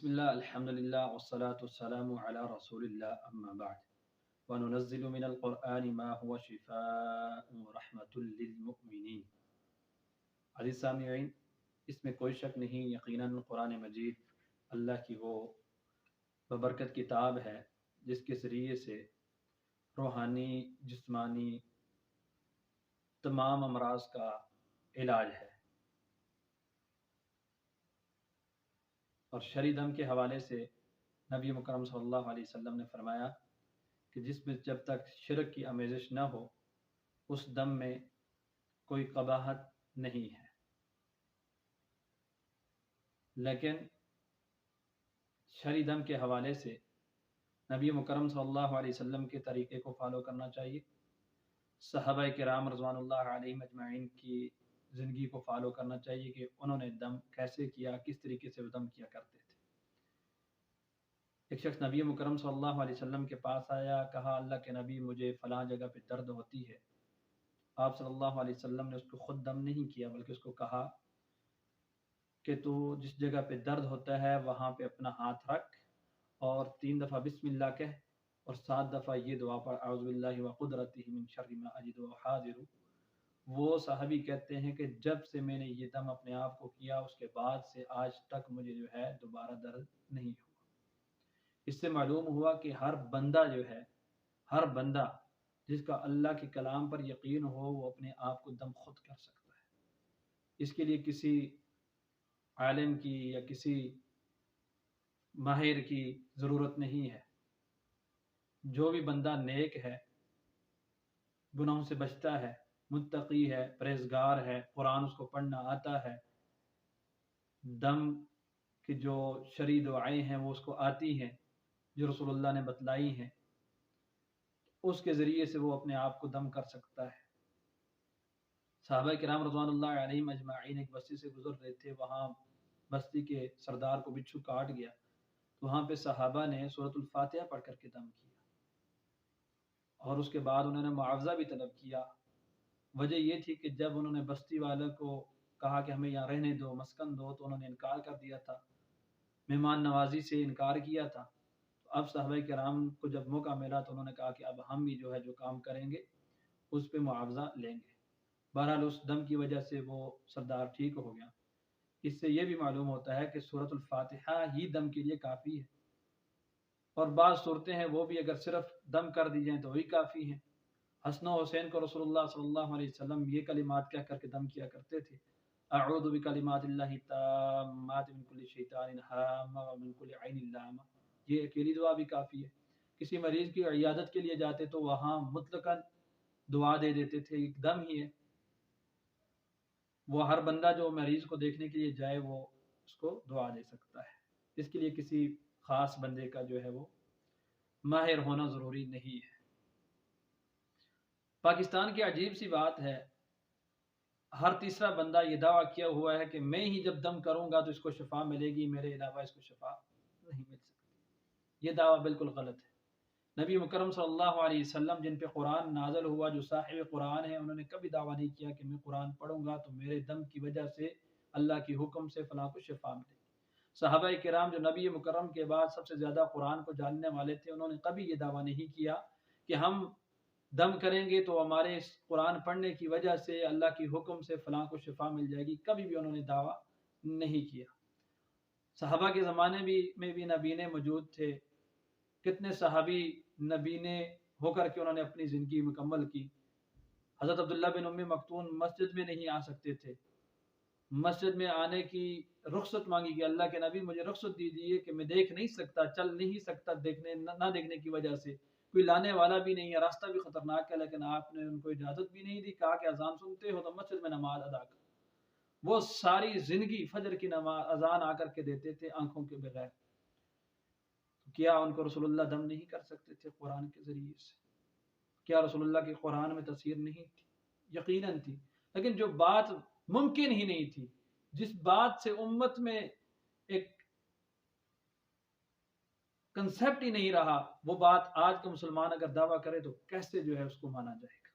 بسم الله الحمد لله والصلاة والسلام على رسول الله أما بعد وننزل من القرآن ما هو شفاء ورحمة للمؤمنين. عزیز سامعین، اس میں کوئی شک نہیں، یقیناً قرآن مجید اللہ کی وہ ببرکت کتاب ہے جس کے ذریعے سے روحانی جسمانی تمام امراض کا علاج ہے۔ اور شرعی دم کے حوالے سے نبی مکرم صلی اللہ علیہ وسلم نے فرمایا کہ جس میں جب تک شرک کی آمیزش نہ ہو اس دم میں کوئی قباحت نہیں ہے، لیکن شرعی دم کے حوالے سے نبی مکرم صلی اللہ علیہ وسلم کے طریقے کو فالو کرنا چاہیے، صحابہ کرام رضوان اللہ علیہم اجمعین کی زندگی کو فالو کرنا چاہیے کہ انہوں نے دم کیسے کیا، کس طریقے سے وہ دم کیا کرتے تھے۔ ایک شخص نبی مکرم صلی اللہ علیہ وسلم کے پاس آیا، کہا اللہ کے نبی مجھے فلاں جگہ پہ درد ہوتی ہے۔ آپ صلی اللہ علیہ وسلم نے اس کو خود دم نہیں کیا بلکہ اس کو کہا کہ تو جس جگہ پہ درد ہوتا ہے وہاں پہ اپنا ہاتھ رکھ اور 3 دفعہ بسم اللہ کہہ اور 7 دفعہ یہ دعا پڑھ، اعوذ باللہ وقدرتہ من شر ما اجد وحاذر۔ وہ صحابی کہتے ہیں کہ جب سے میں نے یہ دم اپنے آپ کو کیا اس کے بعد سے آج تک مجھے جو ہے دوبارہ درد نہیں ہوا۔ اس سے معلوم ہوا کہ ہر بندہ جو ہے، ہر بندہ جس کا اللہ کے کلام پر یقین ہو وہ اپنے آپ کو دم خود کر سکتا ہے۔ اس کے لیے کسی عالم کی یا کسی ماہر کی ضرورت نہیں ہے۔ جو بھی بندہ نیک ہے، گناہوں سے بچتا ہے، متقی ہے، پرہیزگار ہے، قرآن اس کو پڑھنا آتا ہے، دم کی جو شرعی دعائیں ہیں وہ اس کو آتی ہیں جو رسول اللہ نے بتلائی ہیں، اس کے ذریعے سے وہ اپنے آپ کو دم کر سکتا ہے۔ صحابہ کرام رضوان اللہ علیہم اجمعین ایک بستی سے گزر رہے تھے، وہاں بستی کے سردار کو بچھو کاٹ گیا، تو وہاں پہ صحابہ نے سورۃ الفاتحہ پڑھ کر کے دم کیا اور اس کے بعد انہوں نے معاوضہ بھی طلب کیا۔ وجہ یہ تھی کہ جب انہوں نے بستی والوں کو کہا کہ ہمیں یہاں رہنے دو، مسکن دو، تو انہوں نے انکار کر دیا تھا، مہمان نوازی سے انکار کیا تھا۔ اب صحابہ کرام کو جب موقع ملا تو انہوں نے کہا کہ اب ہم بھی جو ہے جو کام کریں گے اس پہ معاوضہ لیں گے۔ بہرحال اس دم کی وجہ سے وہ سردار ٹھیک ہو گیا۔ اس سے یہ بھی معلوم ہوتا ہے کہ سورۃ الفاتحہ ہی دم کے لیے کافی ہے، اور بعض صورتیں ہیں وہ بھی اگر صرف دم کر دی جائیں تو وہی کافی ہیں۔ حسن و حسین کو رسول اللہ صلی اللہ علیہ وسلم یہ کلمات کہہ کر کے دم کیا کرتے تھے، اعوذ بکلمات اللہ التامات من کل شیطان ہامہ ومن کل عین لامہ۔ یہ اکیلی دعا بھی کافی ہے۔ کسی مریض کی عیادت کے لیے جاتے تو وہاں مطلقاً دعا دے دیتے تھے، ایک دم ہی ہے، وہ ہر بندہ جو مریض کو دیکھنے کے لیے جائے وہ اس کو دعا دے سکتا ہے۔ اس کے لیے کسی خاص بندے کا جو ہے وہ ماہر ہونا ضروری نہیں ہے۔ پاکستان کی عجیب سی بات ہے، ہر تیسرا بندہ یہ دعویٰ کیا ہوا ہے کہ میں ہی جب دم کروں گا تو اس کو شفا ملے گی، میرے علاوہ اس کو شفا نہیں مل سکتی۔ یہ دعویٰ بالکل غلط ہے۔ نبی مکرم صلی اللہ علیہ وسلم جن پہ قرآن نازل ہوا، جو صاحب قرآن ہے، انہوں نے کبھی دعویٰ نہیں کیا کہ میں قرآن پڑھوں گا تو میرے دم کی وجہ سے اللہ کی حکم سے فلاں کو شفا ملے گی۔ صحابہ کرام جو نبی مکرم کے بعد سب سے زیادہ قرآن کو جاننے والے تھے، انہوں نے کبھی یہ دعویٰ نہیں کیا کہ ہم دم کریں گے تو ہمارے اس قرآن پڑھنے کی وجہ سے اللہ کی حکم سے فلاں کو شفا مل جائے گی، کبھی بھی انہوں نے دعویٰ نہیں کیا۔ صحابہ کے زمانے میں بھی نبینے موجود تھے، کتنے صحابی نبینے ہو کر کے انہوں نے اپنی زندگی مکمل کی۔ حضرت عبداللہ بن ام مکتوم مسجد میں نہیں آ سکتے تھے، مسجد میں آنے کی رخصت مانگی کہ اللہ کے نبی مجھے رخصت دیجیے کہ میں دیکھ نہیں سکتا، چل نہیں سکتا، نہ دیکھنے کی وجہ سے، کوئی لانے والا بھی نہیں ہے، راستہ بھی خطرناک ہے، لیکن آپ نے ان کو اجازت بھی نہیں دی، کہا کہ اذان سنتے ہو تو مسجد میں نماز ادا کرو۔ وہ ساری زندگی فجر کی نماز اذان آ کر کے دیتے تھے آنکھوں کے بغیر۔ کیا ان کو رسول اللہ دم نہیں کر سکتے تھے قرآن کے ذریعے سے؟ کیا رسول اللہ کے قرآن میں تاثیر نہیں تھی؟ یقیناً تھی، لیکن جو بات ممکن ہی نہیں تھی، جس بات سے امت میں ایک کنسیپٹ ہی نہیں رہا، وہ بات آج کا مسلمان اگر دعویٰ کرے تو کیسے جو ہے اس کو مانا جائے گا؟